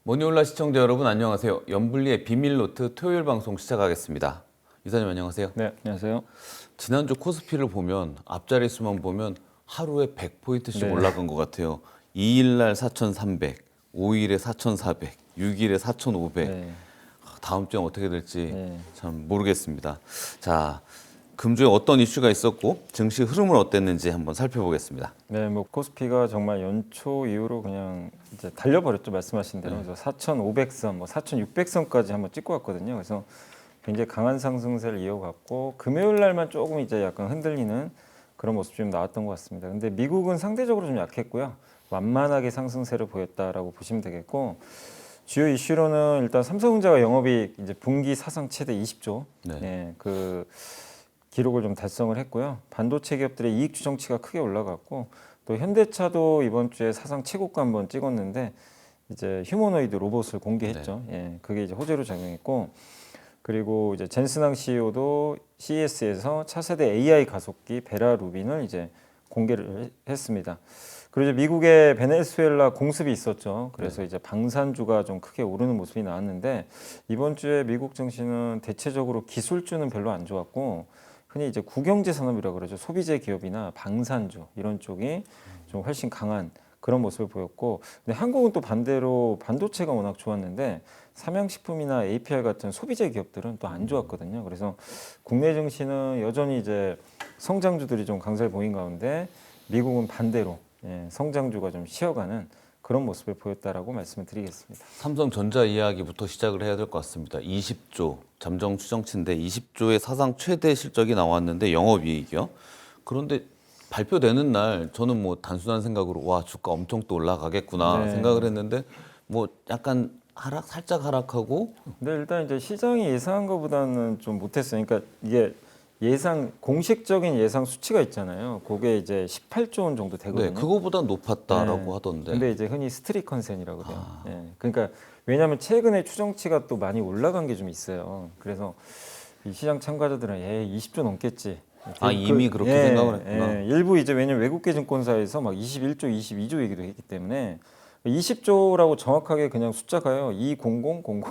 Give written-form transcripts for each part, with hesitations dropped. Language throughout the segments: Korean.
모니올라 시청자 여러분 안녕하세요. 염블리의 비밀노트 토요일 방송 시작하겠습니다. 이사님 안녕하세요. 네, 안녕하세요. 지난주 코스피를 보면 앞자리 수만 보면 하루에 100포인트씩 네. 올라간 것 같아요. 2일날 4,300, 5일에 4,400, 6일에 4,500. 네. 다음 주엔 어떻게 될지 네. 참 모르겠습니다. 자, 금주에 어떤 이슈가 있었고 증시 흐름은 어땠는지 한번 살펴보겠습니다. 네, 뭐 코스피가 정말 연초 이후로 그냥 이제 달려버렸죠. 말씀하신 대로. 그래서 4,500선, 뭐 4,600선까지 한번 찍고 왔거든요. 그래서 굉장히 강한 상승세를 이어갔고 금요일 날만 조금 이제 약간 흔들리는 그런 모습 좀 나왔던 것 같습니다. 근데 미국은 상대적으로 좀 약했고요. 완만하게 상승세를 보였다라고 보시면 되겠고 주요 이슈로는 일단 삼성전자가 영업이익 이제 분기 사상 최대 20조. 네. 네, 그 기록을 좀 달성을 했고요. 반도체 기업들의 이익 추정치가 크게 올라갔고 또 현대차도 이번 주에 사상 최고가 한번 찍었는데 이제 휴머노이드 로봇을 공개했죠. 예, 그게 이제 호재로 작용했고 그리고 이제 젠슨항 CEO도 CES에서 차세대 AI 가속기 베라 루빈을 이제 공개를 했습니다. 그리고 이제 미국의 베네수엘라 공습이 있었죠. 그래서 이제 방산주가 좀 크게 오르는 모습이 나왔는데 이번 주에 미국 증시는 대체적으로 기술주는 별로 안 좋았고 흔히 이제 국영재 산업이라고 그러죠. 소비재 기업이나 방산주 이런 쪽이 좀 훨씬 강한 그런 모습을 보였고, 근데 한국은 또 반대로 반도체가 워낙 좋았는데 삼양식품이나 APR 같은 소비재 기업들은 또 안 좋았거든요. 그래서 국내 증시는 여전히 이제 성장주들이 좀 강세를 보인 가운데 미국은 반대로 성장주가 좀 쉬어가는 그런 모습을 보였다라고 말씀을 드리겠습니다. 삼성전자 이야기부터 시작을 해야 될 것 같습니다. 20조 잠정 추정치인데 20조의 사상 최대 실적이 나왔는데 영업이익이요. 그런데 발표되는 날 저는 뭐 단순한 생각으로 와 주가 엄청 또 올라가겠구나 네. 생각을 했는데 뭐 약간 살짝 하락하고. 근데 일단 이제 시장이 예상한 것보다는 좀 못했어요. 그러니까 이게 예상 공식적인 예상 수치가 있잖아요. 그게 이제 18조 원 정도 되거든요. 네, 그거보다 높았다라고 네. 하던데. 근데 이제 흔히 스트릿 컨센이라고 해요. 예. 그러니까 왜냐하면 최근에 추정치가 또 많이 올라간 게 좀 있어요. 그래서 이 시장 참가자들은 20조 넘겠지. 이미 그렇게 생각을 했구나. 일부 이제 왜냐면 외국계 증권사에서 막 21조, 22조 얘기도 했기 때문에 20조라고 정확하게 그냥 숫자가요. 200009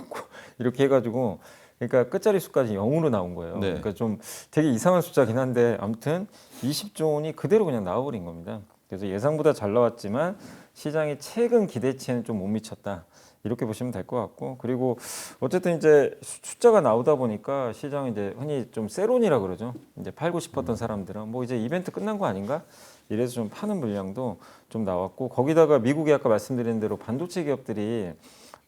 이렇게 해가지고 그러니까 끝자리 수까지 0으로 나온 거예요. 네. 그러니까 좀 되게 이상한 숫자긴 한데 아무튼 20조 원이 그대로 그냥 나와버린 겁니다. 그래서 예상보다 잘 나왔지만 시장의 최근 기대치에는 좀 못 미쳤다. 이렇게 보시면 될 것 같고 그리고 어쨌든 이제 숫자가 나오다 보니까 시장이 이제 흔히 좀 세론이라 그러죠. 이제 팔고 싶었던 사람들은 뭐 이제 이벤트 끝난 거 아닌가? 이래서 좀 파는 물량도 좀 나왔고 거기다가 미국이 아까 말씀드린 대로 반도체 기업들이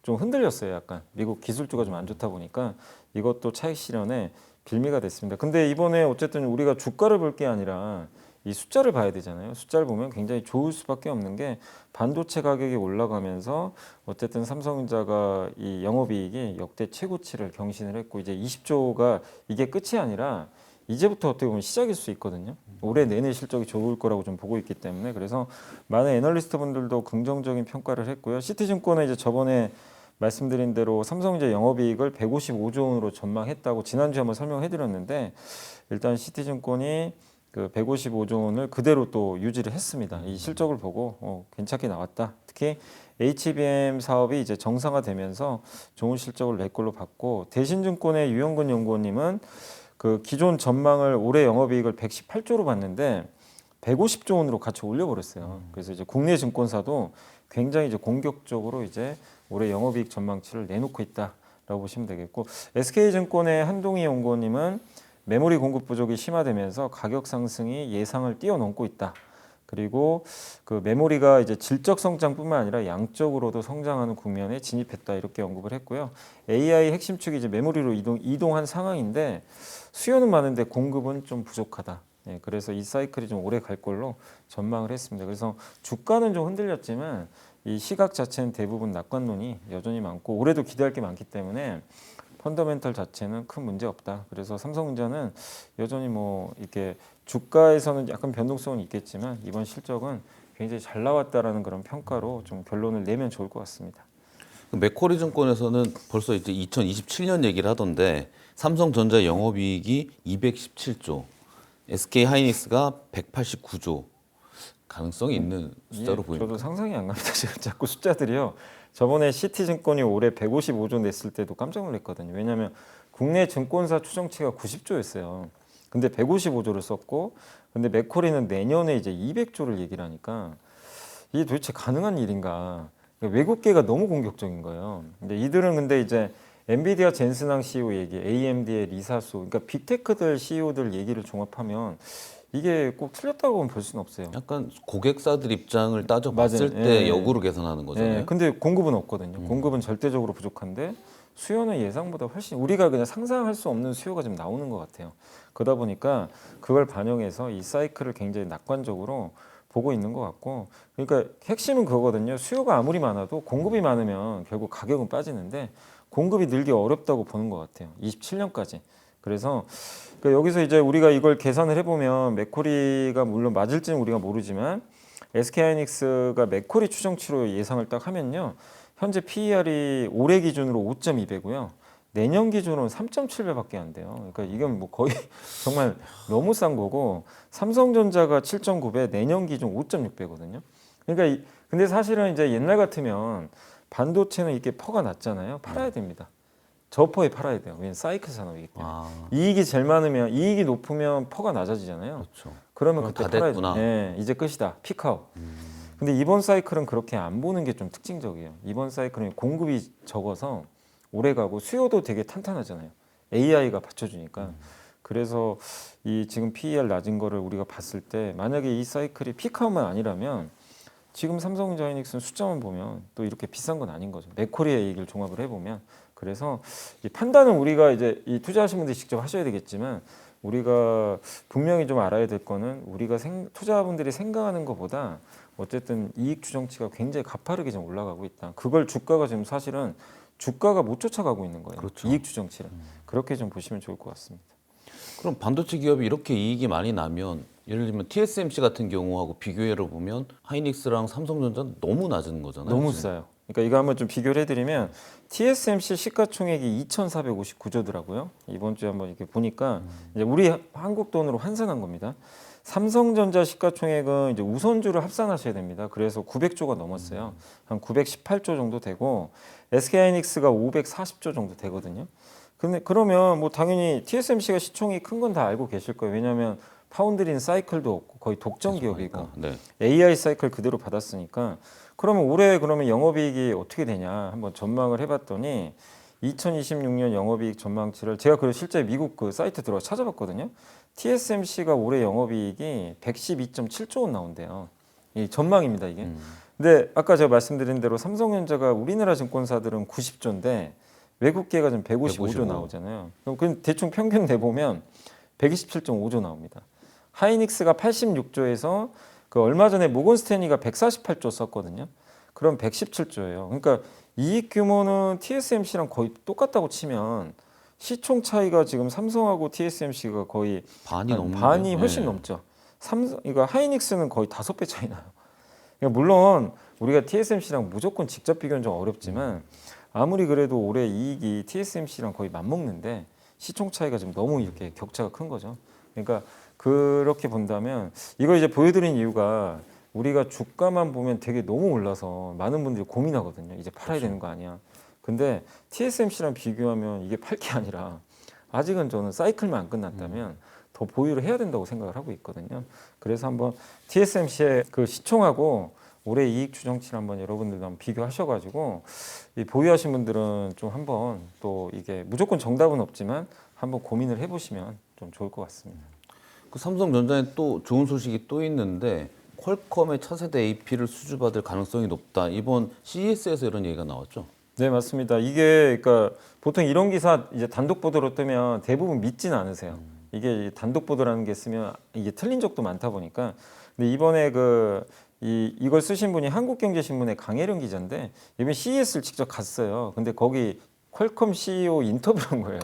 좀 흔들렸어요. 약간 미국 기술주가 좀 안 좋다 보니까 이것도 차익 실현에 빌미가 됐습니다. 근데 이번에 어쨌든 우리가 주가를 볼 게 아니라 이 숫자를 봐야 되잖아요. 숫자를 보면 굉장히 좋을 수밖에 없는 게 반도체 가격이 올라가면서 어쨌든 삼성전자가 이 영업이익이 역대 최고치를 경신을 했고 이제 20조가 이게 끝이 아니라 이제부터 어떻게 보면 시작일 수 있거든요. 올해 내내 실적이 좋을 거라고 좀 보고 있기 때문에 그래서 많은 애널리스트 분들도 긍정적인 평가를 했고요. 시티증권은 이제 저번에 말씀드린 대로 삼성전자 영업이익을 155조 원으로 전망했다고 지난주에 한번 설명해드렸는데 일단 시티증권이 그 155조 원을 그대로 또 유지를 했습니다. 이 실적을 보고 괜찮게 나왔다. 특히 HBM 사업이 이제 정상화되면서 좋은 실적을 낼 걸로 봤고 대신증권의 유영근 연구원님은 그 기존 전망을 올해 영업이익을 118조로 봤는데 150조 원으로 같이 올려버렸어요. 그래서 이제 국내 증권사도 굉장히 이제 공격적으로 이제 올해 영업이익 전망치를 내놓고 있다라고 보시면 되겠고 SK증권의 한동희 연구원님은 메모리 공급 부족이 심화되면서 가격 상승이 예상을 뛰어넘고 있다. 그리고 그 메모리가 이제 질적 성장뿐만 아니라 양적으로도 성장하는 국면에 진입했다 이렇게 언급을 했고요. AI 핵심 축이 이제 메모리로 이동한 상황인데 수요는 많은데 공급은 좀 부족하다. 그래서 이 사이클이 좀 오래 갈 걸로 전망을 했습니다. 그래서 주가는 좀 흔들렸지만 이 시각 자체는 대부분 낙관론이 여전히 많고 올해도 기대할 게 많기 때문에 펀더멘털 자체는 큰 문제 없다. 그래서 삼성전자는 여전히 뭐 이렇게 주가에서는 약간 변동성은 있겠지만 이번 실적은 굉장히 잘 나왔다라는 그런 평가로 좀 결론을 내면 좋을 것 같습니다. 맥쿼리 증권에서는 벌써 이제 2027년 얘기를 하던데 삼성전자 영업이익이 217조, SK 하이닉스가 189조 가능성이 있는 숫자로 보입니다. 저도 상상이 안 갑니다. 지금 자꾸 숫자들이요. 저번에 시티증권이 올해 155조 냈을 때도 깜짝 놀랐거든요. 왜냐하면 국내 증권사 추정치가 90조였어요. 근데 155조를 썼고, 근데 맥쿼리는 내년에 이제 200조를 얘기를 하니까 이게 도대체 가능한 일인가? 그러니까 외국계가 너무 공격적인 거예요. 근데 이들은 근데 이제 엔비디아 젠슨항 CEO 얘기, AMD의 리사소, 그러니까 빅테크들 CEO들 얘기를 종합하면 이게 꼭 틀렸다고 볼 수는 없어요. 약간 고객사들 입장을 따져봤을 맞아요. 때 예. 역으로 계산하는 거잖아요. 네, 근데 공급은 없거든요. 공급은 절대적으로 부족한데 수요는 예상보다 훨씬 우리가 그냥 상상할 수 없는 수요가 지금 나오는 것 같아요. 그러다 보니까 그걸 반영해서 이 사이클을 굉장히 낙관적으로 보고 있는 것 같고, 그러니까 핵심은 그거거든요. 수요가 아무리 많아도 공급이 많으면 결국 가격은 빠지는데 공급이 늘기 어렵다고 보는 것 같아요. 27년까지. 그래서 그러니까 여기서 이제 우리가 이걸 계산을 해보면 맥쿼리가 물론 맞을지는 우리가 모르지만 SK하이닉스가 맥쿼리 추정치로 예상을 딱 하면요. 현재 PER이 올해 기준으로 5.2배고요. 내년 기준으로는 3.7배밖에 안 돼요. 그러니까 이건 뭐 거의 정말 너무 싼 거고, 삼성전자가 7.9배, 내년 기준 5.6배거든요. 그러니까 근데 사실은 이제 옛날 같으면 반도체는 이렇게 퍼가 낮잖아요. 팔아야 됩니다. 저 퍼에 팔아야 돼요. 왜냐면 사이클 산업이기 때문에. 이익이 제일 많으면, 이익이 높으면 퍼가 낮아지잖아요. 그렇죠. 그러면 그럼 그때 다 팔아야 됐구나. 돼요. 네, 이제 끝이다. 피크아웃. 근데 이번 사이클은 그렇게 안 보는 게 좀 특징적이에요. 이번 사이클은 공급이 적어서 오래 가고 수요도 되게 탄탄하잖아요. AI가 받쳐주니까. 그래서 이 지금 PER 낮은 거를 우리가 봤을 때 만약에 이 사이클이 피크아웃만 아니라면 지금 삼성전자이닉스는 숫자만 보면 또 이렇게 비싼 건 아닌 거죠. 맥쿼리의 얘기를 종합을 해보면. 그래서 이 판단은 우리가 이제 이 투자하신 분들이 직접 하셔야 되겠지만, 우리가 분명히 좀 알아야 될 거는 우리가 투자분들이 생각하는 것보다 어쨌든 이익 추정치가 굉장히 가파르게 좀 올라가고 있다. 그걸 주가가 지금 사실은 주가가 못 쫓아가고 있는 거예요. 그렇죠. 이익 추정치를. 그렇게 좀 보시면 좋을 것 같습니다. 그럼 반도체 기업이 이렇게 이익이 많이 나면 예를 들면 TSMC 같은 경우하고 비교해 보면 하이닉스랑 삼성전자는 너무 낮은 거잖아요. 너무 지금. 싸요. 그러니까 이거 한번 좀 비교를 해드리면 TSMC 시가총액이 2,459조더라고요. 이번 주에 한번 이렇게 보니까 이제 우리 한국 돈으로 환산한 겁니다. 삼성전자 시가총액은 이제 우선주를 합산하셔야 됩니다. 그래서 900조가 넘었어요. 한 918조 정도 되고 SK하이닉스가 540조 정도 되거든요. 근데 그러면 뭐 당연히 TSMC가 시총이 큰 건 다 알고 계실 거예요. 왜냐하면 파운드리는 사이클도 없고 거의 독점 기업이고 네. AI 사이클 그대로 받았으니까, 그러면 올해 그러면 영업이익이 어떻게 되냐 한번 전망을 해봤더니 2026년 영업이익 전망치를 제가 그 실제 미국 그 사이트 들어가 찾아봤거든요. TSMC가 올해 영업이익이 112.7조 원 나온대요. 이 전망입니다 이게. 근데 아까 제가 말씀드린 대로 삼성전자가 우리나라 증권사들은 90조인데 외국계가 좀 155조 155. 나오잖아요. 그럼 대충 평균 내보면 127.5조 나옵니다. 하이닉스가 86조에서 그 얼마 전에 모건 스탠리가 148조 썼거든요. 그럼 117조예요. 그러니까 이익 규모는 TSMC랑 거의 똑같다고 치면 시총 차이가 지금 삼성하고 TSMC가 거의 반이 넘는 반이 훨씬 네. 넘죠. 그러니까 하이닉스는 거의 5배 차이 나요. 그러니까 물론 우리가 TSMC랑 무조건 직접 비교는 좀 어렵지만 아무리 그래도 올해 이익이 TSMC랑 거의 맞먹는데 시총 차이가 지금 너무 이렇게 격차가 큰 거죠. 그러니까 그렇게 본다면 이거 이제 보여드린 이유가 우리가 주가만 보면 되게 너무 올라서 많은 분들이 고민하거든요. 이제 팔아야 되는 거 아니야. 근데 TSMC랑 비교하면 이게 팔 게 아니라 아직은 저는 사이클만 안 끝났다면 더 보유를 해야 된다고 생각을 하고 있거든요. 그래서 한번 TSMC의 그 시총하고 올해 이익 추정치를 한번 여러분들도 한번 비교하셔가지고 이 보유하신 분들은 좀 한번 또 이게 무조건 정답은 없지만 한번 고민을 해보시면 좀 좋을 것 같습니다. 그 삼성전자에 또 좋은 소식이 또 있는데 퀄컴의 차세대 AP를 수주받을 가능성이 높다. 이번 CES에서 이런 얘기가 나왔죠. 네, 맞습니다. 이게 그러니까 보통 이런 기사 이제 단독 보도로 뜨면 대부분 믿지는 않으세요. 이게 단독 보도라는 게 쓰면 이게 틀린 적도 많다 보니까. 근데 이번에 이걸 쓰신 분이 한국경제신문의 강혜령 기자인데 이번 CES를 직접 갔어요. 근데 거기 퀄컴 CEO 인터뷰를 한 거예요.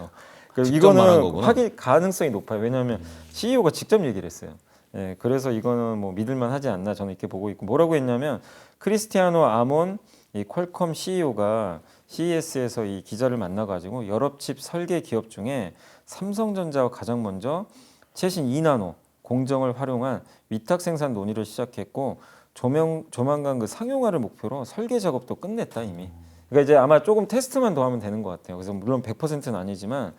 직접 말한 이거는 거구나. 확인 가능성이 높아요. 왜냐하면 CEO가 직접 얘기를 했어요. 예, 그래서 이거는 뭐 믿을만 하지 않나 저는 이렇게 보고 있고, 뭐라고 했냐면 크리스티아노 아몬 이 퀄컴 CEO가 CES에서 이 기자를 만나가지고 여러 칩 설계 기업 중에 삼성전자와 가장 먼저 최신 2나노 공정을 활용한 위탁 생산 논의를 시작했고 조만간 그 상용화를 목표로 설계 작업도 끝냈다 이미. 그러니까 이제 아마 조금 테스트만 더 하면 되는 것 같아요. 그래서 물론 100%는 아니지만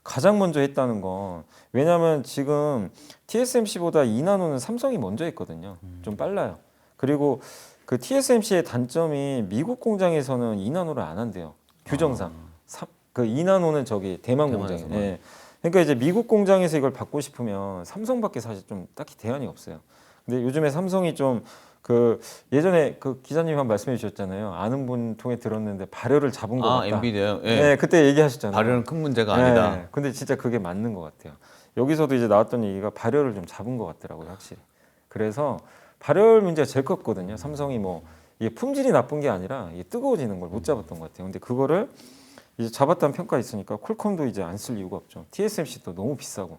가장 먼저 했다는 건 왜냐하면 지금 TSMC보다 2나노는 삼성이 먼저 했거든요. 좀 빨라요. 그리고 그 TSMC의 단점이 미국 공장에서는 2나노를 안 한대요. 규정상. 그 2나노는 저기 대만 공장에. 대만에서만. 예. 그러니까 이제 미국 공장에서 이걸 받고 싶으면 삼성밖에 사실 좀 딱히 대안이 없어요. 근데 요즘에 삼성이 좀 그 예전에 그 기자님이 한 말씀해 주셨잖아요. 아는 분 통해 들었는데 발열을 잡은 것 같다. 엔비디아요? 예. 네, 그때 얘기하셨잖아요. 발열은 큰 문제가 아니다. 네, 근데 진짜 그게 맞는 것 같아요. 여기서도 이제 나왔던 얘기가 발열을 좀 잡은 것 같더라고요, 확실히. 그래서 발열 문제가 제일 컸거든요. 삼성이 뭐 이게 품질이 나쁜 게 아니라 이게 뜨거워지는 걸 못 잡았던 것 같아요. 근데 그거를 이제 잡았다는 평가 있으니까 퀄컴도 이제 안 쓸 이유가 없죠. TSMC도 너무 비싸고.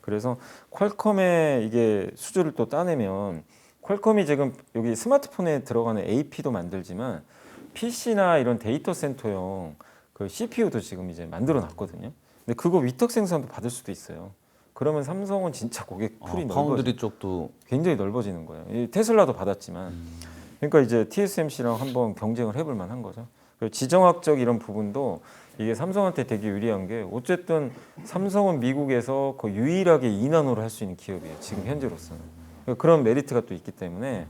그래서 퀄컴의 이게 수주를 또 따내면 퀄컴이 지금 여기 스마트폰에 들어가는 AP도 만들지만 PC나 이런 데이터 센터용 그 CPU도 지금 이제 만들어 놨거든요. 근데 그거 위탁 생산도 받을 수도 있어요. 그러면 삼성은 진짜 고객 풀이 파운드리 쪽도 굉장히 넓어지는 거예요. 이 테슬라도 받았지만 그러니까 이제 TSMC랑 한번 경쟁을 해볼 만한 거죠. 그리고 지정학적 이런 부분도 이게 삼성한테 되게 유리한 게 어쨌든 삼성은 미국에서 거의 유일하게 2나노를 할 수 있는 기업이에요. 지금 현재로서는. 그러니까 그런 메리트가 또 있기 때문에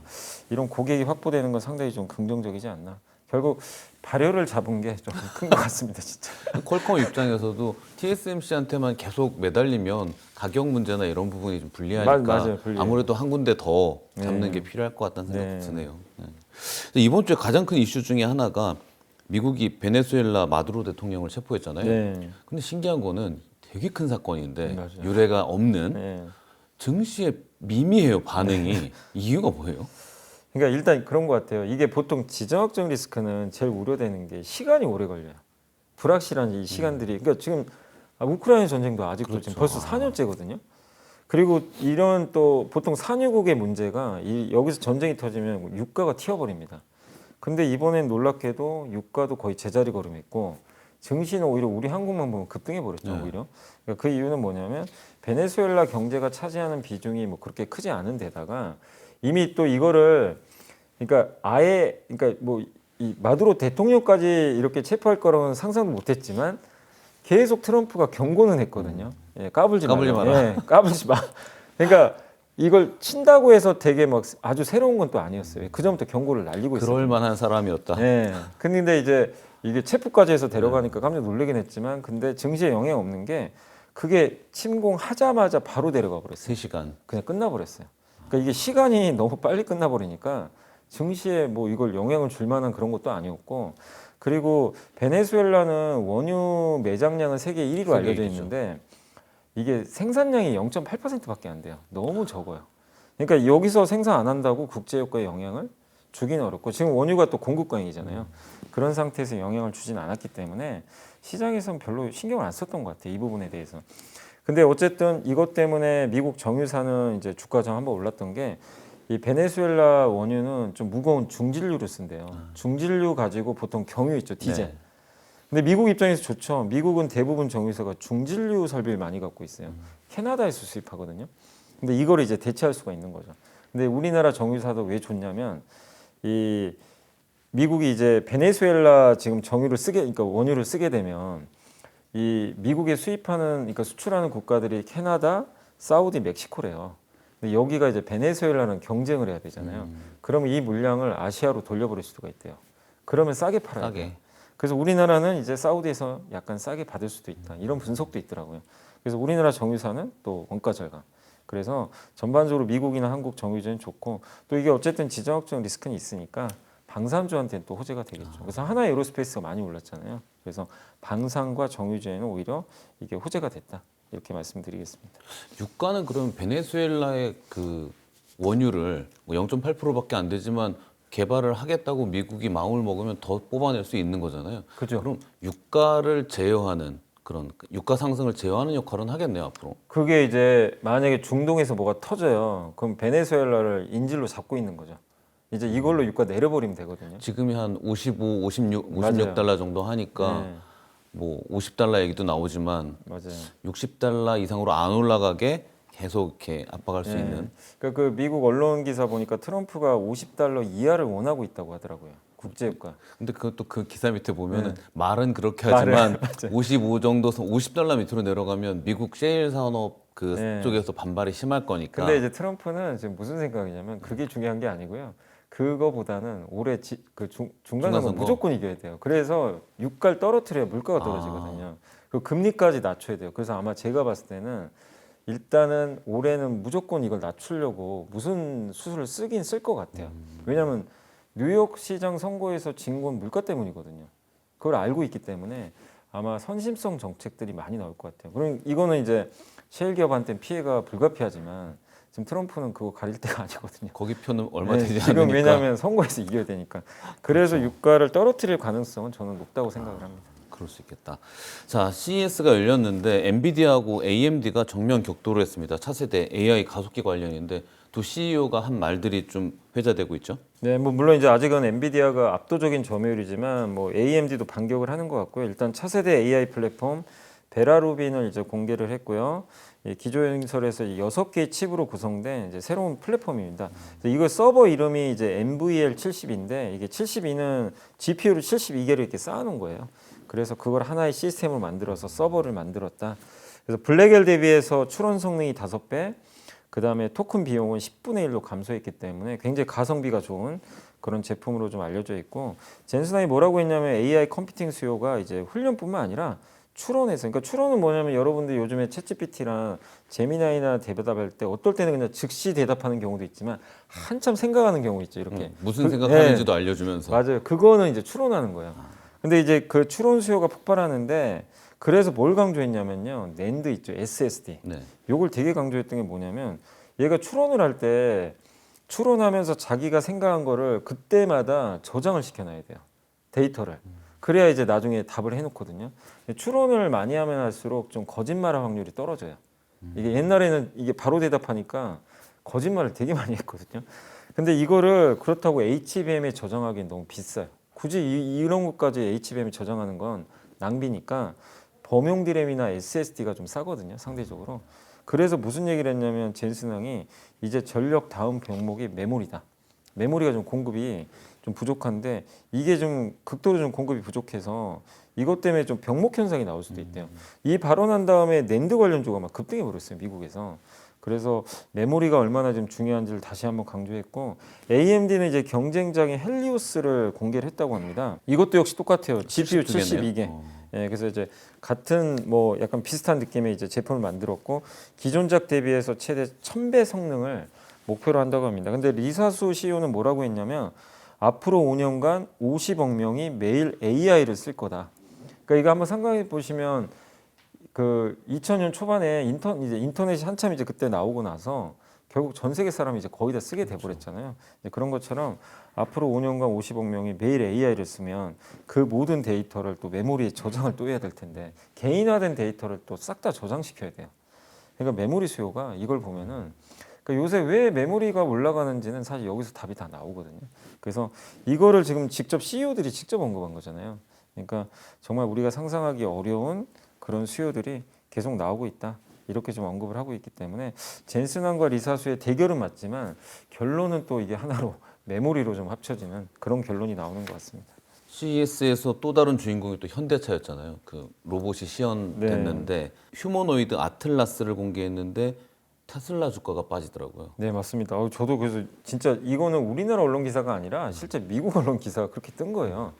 이런 고객이 확보되는 건 상당히 좀 긍정적이지 않나. 결국 발열을 잡은 게 좀 큰 것 같습니다, 진짜. 퀄컴 입장에서도 TSMC한테만 계속 매달리면 가격 문제나 이런 부분이 좀 불리하니까 맞아요, 불리해요. 아무래도 한 군데 더 잡는 네. 게 필요할 것 같다는 생각도 네. 드네요. 네. 근데 이번 주에 가장 큰 이슈 중에 하나가 미국이 베네수엘라 마두로 대통령을 체포했잖아요. 네. 근데 신기한 거는 되게 큰 사건인데 맞아요. 유례가 없는 네. 증시에 미미해요, 반응이. 이유가 뭐예요? 그러니까 일단 그런 것 같아요. 이게 보통 지정학적 리스크는 제일 우려되는 게 시간이 오래 걸려요. 불확실한 이 시간들이. 그러니까 지금 우크라이나 전쟁도 아직도 그렇죠. 지금 벌써 4년째거든요. 그리고 이런 또 보통 산유국의 문제가 여기서 전쟁이 터지면 유가가 튀어버립니다. 근데 이번엔 놀랍게도 유가도 거의 제자리 걸음했고 증시는 오히려 우리 한국만 보면 급등해 버렸죠. 네. 오히려. 그러니까 그 이유는 뭐냐면 베네수엘라 경제가 차지하는 비중이 뭐 그렇게 크지 않은 데다가 이미 또 이거를 그러니까 아예 그러니까 뭐 이 마두로 대통령까지 이렇게 체포할 거라고는 상상도 못했지만 계속 트럼프가 경고는 했거든요. 예, 까불지 마라. 예, 까불지 마. 그러니까 이걸 친다고 해서 되게 막 아주 새로운 건 또 아니었어요. 그 전부터 경고를 날리고 있어요. 그럴 만한 사람이었다. 네. 근데 이제 이게 체포까지 해서 데려가니까 깜짝 놀라긴 했지만 근데 증시에 영향 없는 게 그게 침공하자마자 바로 데려가 버렸어요. 3시간. 그냥 끝나버렸어요. 그러니까 이게 시간이 너무 빨리 끝나버리니까 증시에 뭐 이걸 영향을 줄 만한 그런 것도 아니었고 그리고 베네수엘라는 원유 매장량은 세계 1위로 세계 알려져 1위죠. 있는데 이게 생산량이 0.8%밖에 안 돼요. 너무 적어요. 그러니까 여기서 생산 안 한다고 국제유가에 영향을 주기는 어렵고 지금 원유가 또 공급 과잉이잖아요. 그런 상태에서 영향을 주진 않았기 때문에 시장에서는 별로 신경을 안 썼던 것 같아요. 이 부분에 대해서. 근데 어쨌든 이것 때문에 미국 정유사는 이제 주가 좀 한번 올랐던 게 이 베네수엘라 원유는 좀 무거운 중진류를 쓴대요. 중진류 가지고 보통 경유 있죠, 디젤. 네. 근데 미국 입장에서 좋죠. 미국은 대부분 정유사가 중진류 설비를 많이 갖고 있어요. 캐나다에서 수입하거든요. 근데 이걸 이제 대체할 수가 있는 거죠. 근데 우리나라 정유사도 왜 좋냐면 이 미국이 이제 베네수엘라 지금 정유를 쓰게, 그러니까 원유를 쓰게 되면 이 미국에 수입하는, 그러니까 수출하는 국가들이 캐나다, 사우디, 멕시코래요. 근데 여기가 이제 베네수엘라랑 경쟁을 해야 되잖아요. 그러면 이 물량을 아시아로 돌려버릴 수가 있대요. 그러면 싸게 팔아야 돼요. 싸게. 그래서 우리나라는 이제 사우디에서 약간 싸게 받을 수도 있다. 이런 분석도 있더라고요. 그래서 우리나라 정유사는 또 원가 절감. 그래서 전반적으로 미국이나 한국 정유주는 좋고 또 이게 어쨌든 지정학적 리스크는 있으니까 방산주한테는 또 호재가 되겠죠. 그래서 하나 에어로스페이스가 많이 올랐잖아요. 그래서 방산과 정유주에는 오히려 이게 호재가 됐다. 이렇게 말씀드리겠습니다. 유가는 그럼 베네수엘라의 그 원유를 뭐 0.8%밖에 안 되지만 개발을 하겠다고 미국이 마음을 먹으면 더 뽑아낼 수 있는 거잖아요. 그죠. 그럼 유가를 제어하는 그런 유가 상승을 제어하는 역할은 하겠네요, 앞으로. 그게 이제 만약에 중동에서 뭐가 터져요. 그럼 베네수엘라를 인질로 잡고 있는 거죠. 이제 이걸로 유가 내려버리면 되거든요. 지금이 한 55, 56, 맞아요. 56달러 정도 하니까 네, 뭐 50달러 얘기도 나오지만 맞아요. 60달러 이상으로 안 올라가게 계속 이렇게 압박할 수 예. 있는. 그러니까 그 미국 언론 기사 보니까 트럼프가 $50 이하를 원하고 있다고 하더라고요. 국제유가. 근데 그것도 그 기사 밑에 보면은 네. 말은 그렇게 말은, 하지만 맞아요. 55 정도 $50 밑으로 내려가면 미국 셰일 산업 그 네. 쪽에서 반발이 심할 거니까. 근데 이제 트럼프는 지금 무슨 생각이냐면 그게 중요한 게 아니고요. 그거보다는 올해 중간 선거 중간선거. 무조건 이겨야 돼요. 그래서 유가를 떨어뜨려야 물가가 떨어지거든요. 그 금리까지 낮춰야 돼요. 그래서 아마 제가 봤을 때는 일단은 올해는 무조건 이걸 낮추려고 무슨 수술을 쓰긴 쓸 것 같아요. 왜냐하면 뉴욕 시장 선거에서 진 건 물가 때문이거든요. 그걸 알고 있기 때문에 아마 선심성 정책들이 많이 나올 것 같아요. 그럼 이거는 이제 셰일 기업한테는 피해가 불가피하지만 지금 트럼프는 그거 가릴 때가 아니거든요. 거기 표는 얼마 네, 되지 지금 않으니까. 왜냐하면 선거에서 이겨야 되니까. 그래서 유가를 떨어뜨릴 가능성은 저는 높다고 생각을 합니다. 그럴 수 있겠다. 자, CES가 열렸는데 엔비디아하고 AMD가 정면 격돌을 했습니다. 차세대 AI 가속기 관련인데 두 CEO가 한 말들이 좀 회자되고 있죠. 네, 뭐 물론 이제 아직은 엔비디아가 압도적인 점유율이지만 뭐 AMD도 반격을 하는 것 같고요. 일단 차세대 AI 플랫폼 베라루빈을 이제 공개를 했고요. 기조연설에서 6개의 칩으로 구성된 이제 새로운 플랫폼입니다. 그래서 이거 서버 이름이 이제 NVL70인데 이게 72는 GPU를 72개를 이렇게 쌓아놓은 거예요. 그래서 그걸 하나의 시스템을 만들어서 서버를 만들었다. 그래서 블랙엘 대비해서 추론 성능이 5배, 그 다음에 토큰 비용은 10분의 1로 감소했기 때문에 굉장히 가성비가 좋은 그런 제품으로 좀 알려져 있고, 젠슨하이 뭐라고 했냐면 AI 컴퓨팅 수요가 이제 훈련뿐만 아니라 추론에서, 그러니까 추론은 뭐냐면 여러분들 요즘에 챗GPT랑 제미나이나 대답할 때 어떨 때는 그냥 즉시 대답하는 경우도 있지만 한참 생각하는 경우 있죠. 이렇게 무슨 생각하는지도 예, 알려주면서. 맞아요. 그거는 이제 추론하는 거예요. 근데 이제 그 추론 수요가 폭발하는데 그래서 뭘 강조했냐면요. 낸드 있죠. SSD. 네. 요걸 되게 강조했던 게 뭐냐면 얘가 추론을 할 때 추론하면서 자기가 생각한 거를 그때마다 저장을 시켜놔야 돼요. 데이터를. 그래야 이제 나중에 답을 해놓거든요. 추론을 많이 하면 할수록 좀 거짓말할 확률이 떨어져요. 이게 옛날에는 이게 바로 대답하니까 거짓말을 되게 많이 했거든요. 근데 이거를 그렇다고 HBM에 저장하기엔 너무 비싸요. 굳이 이런 것까지 HBM에 저장하는 건 낭비니까 범용 디램이나 SSD가 좀 싸거든요, 상대적으로. 그래서 무슨 얘기를 했냐면 젠슨왕이 이제 전력 다음 종목이 메모리다. 메모리가 좀 공급이 좀 부족한데 이게 좀 극도로 좀 공급이 부족해서 이것 때문에 좀 병목 현상이 나올 수도 있대요. 이 발언한 다음에 낸드 관련주가 막 급등해 버렸어요, 미국에서. 그래서 메모리가 얼마나 좀 중요한지를 다시 한번 강조했고, AMD는 이제 경쟁장인 헬리오스를 공개를 했다고 합니다. 이것도 역시 똑같아요. GPU 72개. 예, 그래서 이제 같은 뭐 약간 비슷한 느낌의 이제 제품을 만들었고 기존작 대비해서 최대 1000배 성능을 목표로 한다고 합니다. 근데 리사수 CEO는 뭐라고 했냐면 앞으로 5년간 50억 명이 매일 AI를 쓸 거다. 그러니까 이거 한번 상상해 보시면 그 2000년 초반에 인터넷이 한참 이제 그때 나오고 나서 결국 전 세계 사람이 이제 거의 다 쓰게 돼 버렸잖아요. 그런 것처럼 앞으로 5년간 50억 명이 매일 AI를 쓰면 그 모든 데이터를 또 메모리에 저장을 또 해야 될 텐데 개인화된 데이터를 또 싹 다 저장시켜야 돼요. 그러니까 메모리 수요가 이걸 보면은 그러니까 요새 왜 메모리가 올라가는지는 사실 여기서 답이 다 나오거든요. 그래서 이거를 지금 직접 CEO들이 직접 언급한 거잖아요. 그러니까 정말 우리가 상상하기 어려운 그런 수요들이 계속 나오고 있다. 이렇게 좀 언급을 하고 있기 때문에 젠슨왕과 리사수의 대결은 맞지만 결론은 또 이게 하나로 메모리로 좀 합쳐지는 그런 결론이 나오는 것 같습니다. CES에서 또 다른 주인공이 또 현대차였잖아요. 그 로봇이 시연됐는데 휴머노이드 아틀라스를 공개했는데 테슬라 주가가 빠지더라고요. 네, 맞습니다. 저도 그래서 진짜 이거는 우리나라 언론 기사가 아니라 실제 미국 언론 기사가 그렇게 뜬 거예요.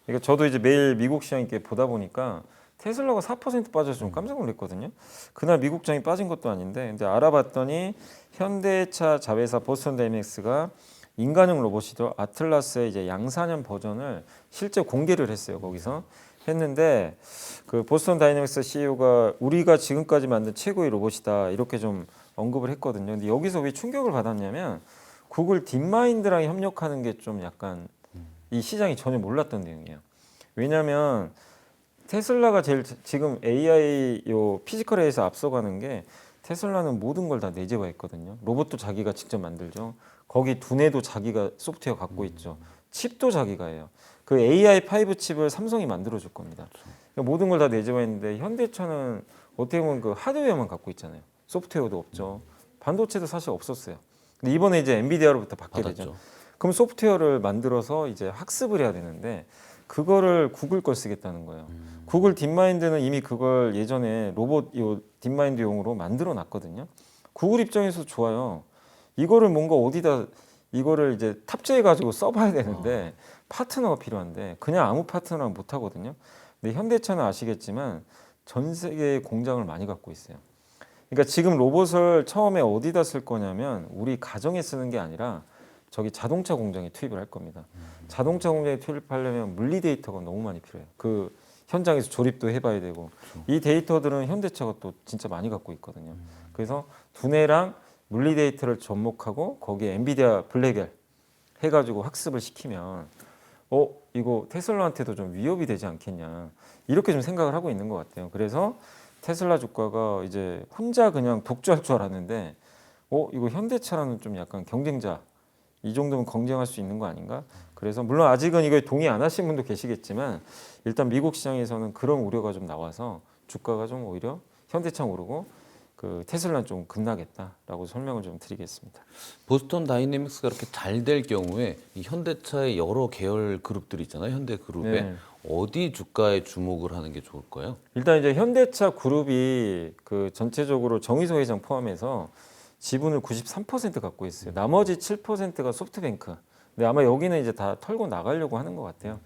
그러니까 저도 이제 매일 미국 시장 이렇게 보다 보니까 테슬라가 4% 빠져서 좀 깜짝 놀랐거든요. 그날 미국장이 빠진 것도 아닌데 이제 알아봤더니 현대차 자회사 보스턴 다이내믹스가 인간형 로봇이죠. 아틀라스의 이제 양산형 버전을 실제 공개를 했어요. 거기서 했는데 그 보스턴 다이내믹스 CEO가 우리가 지금까지 만든 최고의 로봇이다 이렇게 좀 언급을 했거든요. 근데 여기서 왜 충격을 받았냐면 구글 딥마인드랑 협력하는 게 좀 약간 이 시장이 전혀 몰랐던 내용이에요. 왜냐하면 테슬라가 제일 지금 AI 요 피지컬에서 앞서가는 게 테슬라는 모든 걸 다 내재화했거든요. 로봇도 자기가 직접 만들죠. 거기 두뇌도 자기가 소프트웨어 갖고 있죠. 칩도 자기가 해요. 그 AI5 칩을 삼성이 만들어 줄 겁니다. 그러니까 모든 걸 다 내재화했는데 현대차는 어떻게 보면 그 하드웨어만 갖고 있잖아요. 소프트웨어도 없죠. 반도체도 사실 없었어요. 근데 이번에 이제 엔비디아로부터 받게 되죠. 받았죠. 그럼 소프트웨어를 만들어서 이제 학습을 해야 되는데 그거를 구글 걸 쓰겠다는 거예요. 구글 딥마인드는 이미 그걸 예전에 로봇 요 딥마인드용으로 만들어 놨거든요. 구글 입장에서 좋아요. 이거를 뭔가 어디다 이거를 이제 탑재해 가지고 써봐야 되는데 파트너가 필요한데 그냥 아무 파트너는 못 하거든요. 근데 현대차는 아시겠지만 전 세계에 공장을 많이 갖고 있어요. 그러니까 지금 로봇을 처음에 어디다 쓸 거냐면 우리 가정에 쓰는 게 아니라 저기 자동차 공장에 투입을 할 겁니다. 자동차 공장에 투입하려면 물리 데이터가 너무 많이 필요해요. 그 현장에서 조립도 해봐야 되고 이 데이터들은 현대차가 또 진짜 많이 갖고 있거든요. 그래서 두뇌랑 물리 데이터를 접목하고 거기에 엔비디아 블랙엘 해가지고 학습을 시키면 이거 테슬라한테도 좀 위협이 되지 않겠냐 이렇게 좀 생각을 하고 있는 것 같아요. 그래서 테슬라 주가가 이제 혼자 그냥 독주할 줄 알았는데 이거 현대차라는 좀 약간 경쟁자 이 정도면 경쟁할 수 있는 거 아닌가? 그래서 물론 아직은 이거에 동의 안 하신 분도 계시겠지만 일단 미국 시장에서는 그런 우려가 좀 나와서 주가가 좀 오히려 현대차 오르고 그 테슬라는 좀 급락했다라고 설명을 좀 드리겠습니다. 보스턴 다이내믹스가 이렇게 잘 될 경우에 이 현대차의 여러 계열 그룹들이 있잖아요. 현대 그룹에 네. 어디 주가에 주목을 하는 게 좋을까요? 일단 이제 현대차 그룹이 그 전체적으로 정의소 회장 포함해서 지분을 93% 갖고 있어요. 나머지 7%가 소프트뱅크. 근데 아마 여기는 이제 다 털고 나가려고 하는 것 같아요.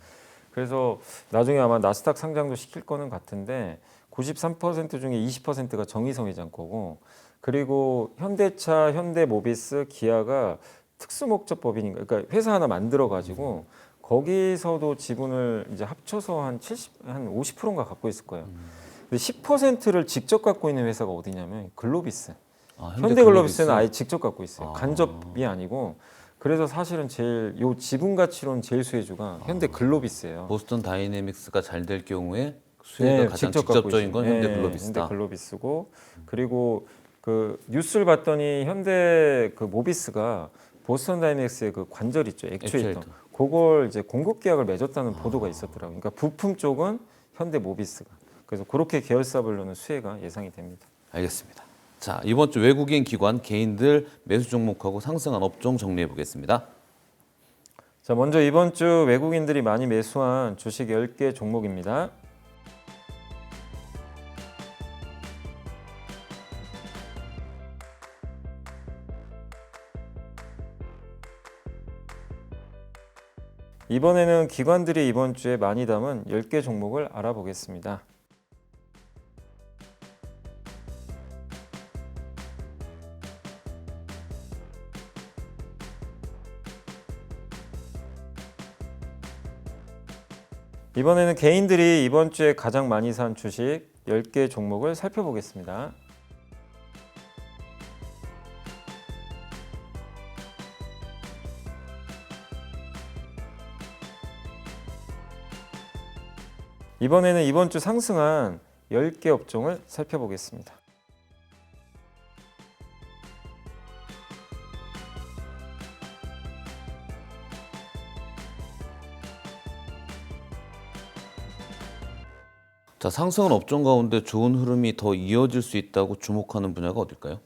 그래서 나중에 아마 나스닥 상장도 시킬 거는 같은데 93% 중에 20%가 정의성 회장 거고 그리고 현대차, 현대모비스, 기아가 특수목적법인인가 그러니까 회사 하나 만들어 가지고 거기서도 지분을 이제 합쳐서 한 50%인가 갖고 있을 거예요. 근데 10%를 직접 갖고 있는 회사가 어디냐면 글로비스. 현대글로비스는 아예 직접 갖고 있어요. 간접이 아니고. 그래서 사실은 제일 요 지분 가치로는 제일 수혜주가 현대글로비스예요. 보스턴 다이내믹스가 잘 될 경우에 수혜가 네, 가장 직접 직접적인 건 네, 현대글로비스다. 현대글로비스고 그리고 그 뉴스를 봤더니 현대 그 모비스가 보스턴 다이내믹스의 그 관절 있죠, 액추에이터. 그걸 이제 공급 계약을 맺었다는 보도가 있었더라고요. 그러니까 부품 쪽은 현대 모비스가. 그래서 그렇게 계열사별로는 수혜가 예상이 됩니다. 알겠습니다. 자, 이번 주 외국인 기관 개인들 매수 종목하고 상승한 업종 정리해 보겠습니다. 자, 먼저 이번 주 외국인들이 많이 매수한 주식 10개 종목입니다. 이번에는 기관들이 이번 주에 많이 담은 10개 종목을 알아보겠습니다. 이번에는 개인들이 이번 주에 가장 많이 산 주식 10개 종목을 살펴보겠습니다. 이번에는 이번 주 상승한 10개 업종을 살펴보겠습니다. 자, 상승한 업종 가운데 좋은 흐름이 더 이어질 수 있다고 주목하는 분야가 어딜까요?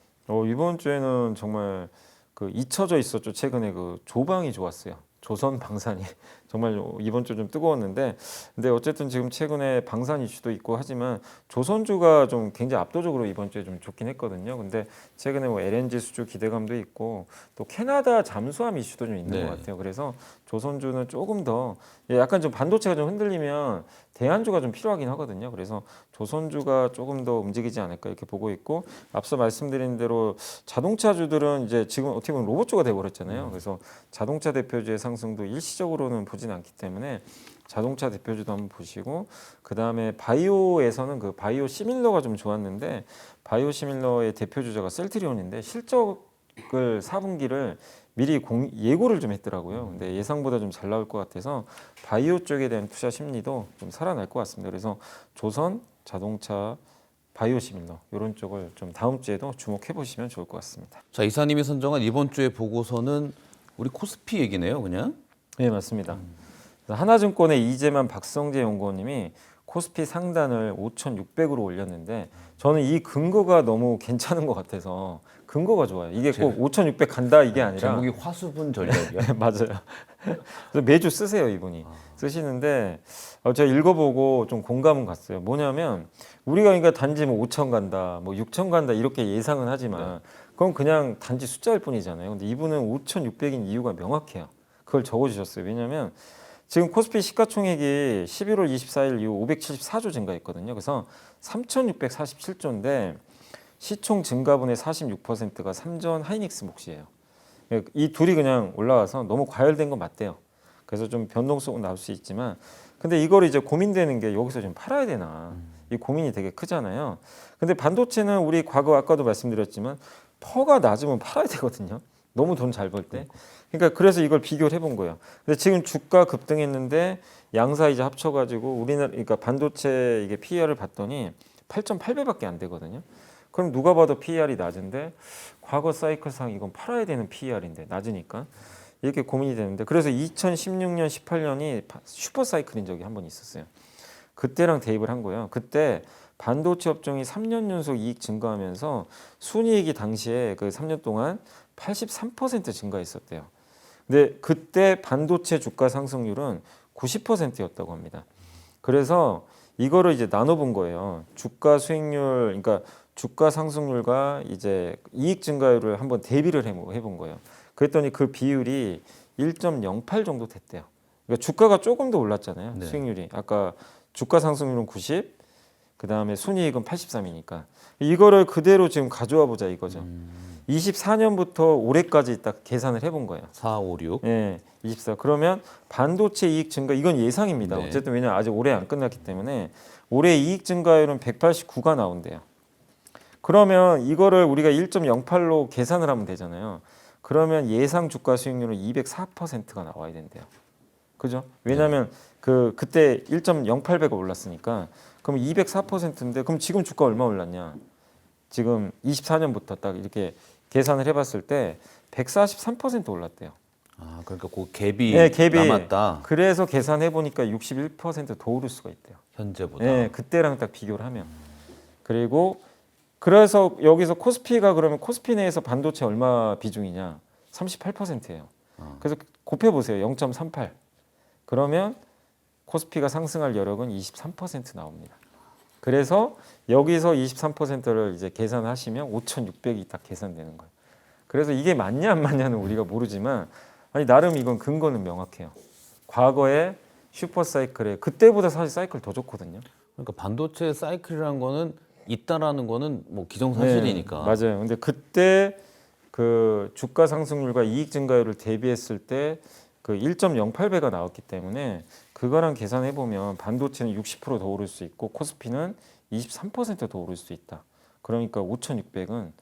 이번 주에는 정말 그 잊혀져 있었죠. 최근에 그 조방이 좋았어요. 조선 방산이 정말 이번 주 좀 뜨거웠는데 근데 어쨌든 지금 최근에 방산 이슈도 있고 하지만 조선주가 좀 굉장히 압도적으로 이번 주에 좀 좋긴 했거든요. 근데 최근에 뭐 LNG 수주 기대감도 있고 또 캐나다 잠수함 이슈도 좀 있는 것 같아요. 그래서 조선주는 조금 더 약간 좀 반도체가 좀 흔들리면 대안주가 좀 필요하긴 하거든요. 그래서 조선주가 조금 더 움직이지 않을까 이렇게 보고 있고 앞서 말씀드린 대로 자동차주들은 이제 지금 어떻게 보면 로봇주가 돼버렸잖아요. 그래서 자동차 대표주의 상승도 일시적으로는 보진 않기 때문에 자동차 대표주도 한번 보시고 그 다음에 바이오에서는 그 바이오 시밀러가 좀 좋았는데 바이오 시밀러의 대표주자가 셀트리온인데 실적을 4분기를 미리 예고를 좀 했더라고요. 근데 예상보다 좀 잘 나올 것 같아서 바이오 쪽에 대한 투자 심리도 좀 살아날 것 같습니다. 그래서 조선, 자동차, 바이오 시밀러 이런 쪽을 좀 다음 주에도 주목해 보시면 좋을 것 같습니다. 자, 이사님이 선정한 이번 주의 보고서는 우리 코스피 얘기네요, 그냥. 네, 맞습니다. 하나증권의 이재만 박성재 연구원님이 코스피 상단을 5,600으로 올렸는데 저는 이 근거가 너무 괜찮은 것 같아서 근거가 좋아요. 이게 꼭 5,600 간다 이게 아니라 제목이 화수분 전략이야. 맞아요. 그래서 매주 쓰세요 이분이 쓰시는데 제가 읽어보고 좀 공감은 갔어요. 뭐냐면 우리가 그러니까 단지 뭐 5천 간다, 뭐 6천 간다 이렇게 예상은 하지만 그건 그냥 단지 숫자일 뿐이잖아요. 근데 이분은 5,600인 이유가 명확해요. 그걸 적어주셨어요. 왜냐하면 지금 코스피 시가총액이 11월 24일 이후 574조 증가했거든요. 그래서 3,647조인데 시총 증가분의 46%가 삼전 하이닉스 몫이에요. 이 둘이 그냥 올라와서 너무 과열된 건 맞대요. 그래서 좀 변동성은 나올 수 있지만 근데 이걸 이제 고민되는 게 여기서 좀 팔아야 되나 이 고민이 되게 크잖아요. 근데 반도체는 우리 과거 아까도 말씀드렸지만 퍼가 낮으면 팔아야 되거든요. 너무 돈 잘 벌 때. 그러니까 그래서 이걸 비교를 해본 거예요. 근데 지금 주가 급등했는데 양사 이제 합쳐가지고 우리나라 그러니까 반도체 이게 PER을 봤더니 8.8배밖에 안 되거든요. 그럼 누가 봐도 PER이 낮은데 과거 사이클상 이건 팔아야 되는 PER인데 낮으니까 이렇게 고민이 되는데 그래서 2016년, 18년이 슈퍼 사이클인 적이 한 번 있었어요. 그때랑 대입을 한 거예요. 그때 반도체 업종이 3년 연속 이익 증가하면서 순이익이 당시에 그 3년 동안 83% 증가했었대요. 근데 그때 반도체 주가 상승률은 90%였다고 합니다. 그래서 이거를 이제 나눠본 거예요. 주가 수익률, 그러니까 주가 상승률과 이제 이익 증가율을 한번 대비를 해본 거예요. 그랬더니 그 비율이 1.08 정도 됐대요. 그러니까 주가가 조금 더 올랐잖아요. 네. 수익률이. 아까 주가 상승률은 90, 그 다음에 순이익은 83이니까. 이거를 그대로 지금 가져와 보자 이거죠. 24년부터 올해까지 딱 계산을 해본 거예요. 4, 5, 6. 예, 24. 그러면 반도체 이익 증가 이건 예상입니다. 네. 어쨌든 왜냐면 아직 올해 안 끝났기 때문에 올해 이익 증가율은 189가 나온대요. 그러면 이거를 우리가 1.08로 계산을 하면 되잖아요. 그러면 예상 주가 수익률은 204%가 나와야 된대요. 그죠? 왜냐하면 그때 1.08배가 올랐으니까 그럼 204%인데 그럼 지금 주가 얼마 올랐냐? 지금 24년부터 딱 이렇게 계산을 해봤을 때 143% 올랐대요. 아, 그러니까 그 갭이, 네, 갭이 남았다. 그래서 계산해 보니까 61%더 오를 수가 있대요. 현재보다. 네, 그때랑 딱 비교를 하면. 그리고 그래서 여기서 코스피가 그러면 코스피 내에서 반도체 얼마 비중이냐? 38%예요. 그래서 곱해 보세요. 0.38. 그러면 코스피가 상승할 여력은 23% 나옵니다. 그래서 여기서 23%를 이제 계산하시면 5,600이 딱 계산되는 거예요. 그래서 이게 맞냐 안 맞냐는 우리가 모르지만 아니 나름 이건 근거는 명확해요. 과거에 슈퍼 사이클에 그때보다 사실 사이클 더 좋거든요. 그러니까 반도체 사이클이라는 거는 있다라는 거는 뭐 기정사실이니까. 네, 맞아요. 근데 그때 그 주가 상승률과 이익 증가율을 대비했을 때 그 1.08배가 나왔기 때문에 그거랑 계산해 보면 반도체는 60%더 오를 수 있고 코스피는 23%더 오를 수 있다. 그러니까 5,600은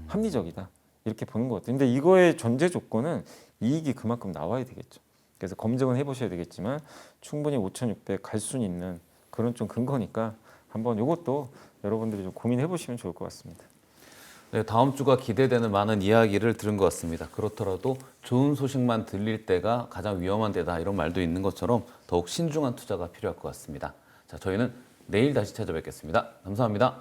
합리적이다. 이렇게 보는 것 같아요. 근데 이거의 전제 조건은 이익이 그만큼 나와야 되겠죠. 그래서 검증은 해보셔야 되겠지만 충분히 5,600 갈 수 있는 그런 좀 근거니까 한번 이것도 여러분들이 좀 고민해 보시면 좋을 것 같습니다. 네, 다음 주가 기대되는 많은 이야기를 들은 것 같습니다. 그렇더라도 좋은 소식만 들릴 때가 가장 위험한 때다 이런 말도 있는 것처럼 더욱 신중한 투자가 필요할 것 같습니다. 자, 저희는 내일 다시 찾아뵙겠습니다. 감사합니다.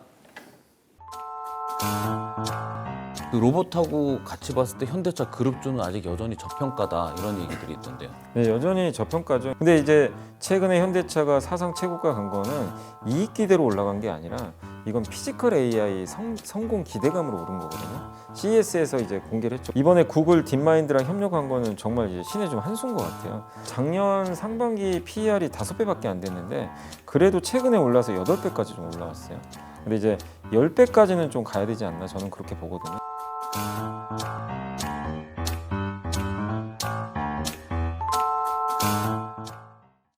그 로봇하고 같이 봤을 때 현대차 그룹주는 아직 여전히 저평가다 이런 얘기들이 있던데요. 네, 여전히 저평가죠. 근데 이제 최근에 현대차가 사상 최고가 간 거는 이익 기대로 올라간 게 아니라 이건 피지컬 AI 성공 기대감으로 오른 거거든요. CES에서 이제 공개를 했죠. 이번에 구글 딥마인드랑 협력한 거는 정말 이제 신의 좀 한수인 것 같아요. 작년 상반기 PER이 5배밖에 안 됐는데 그래도 최근에 올라서 8배까지 좀 올라왔어요. 근데 이제 10배까지는 좀 가야 되지 않나 저는 그렇게 보거든요.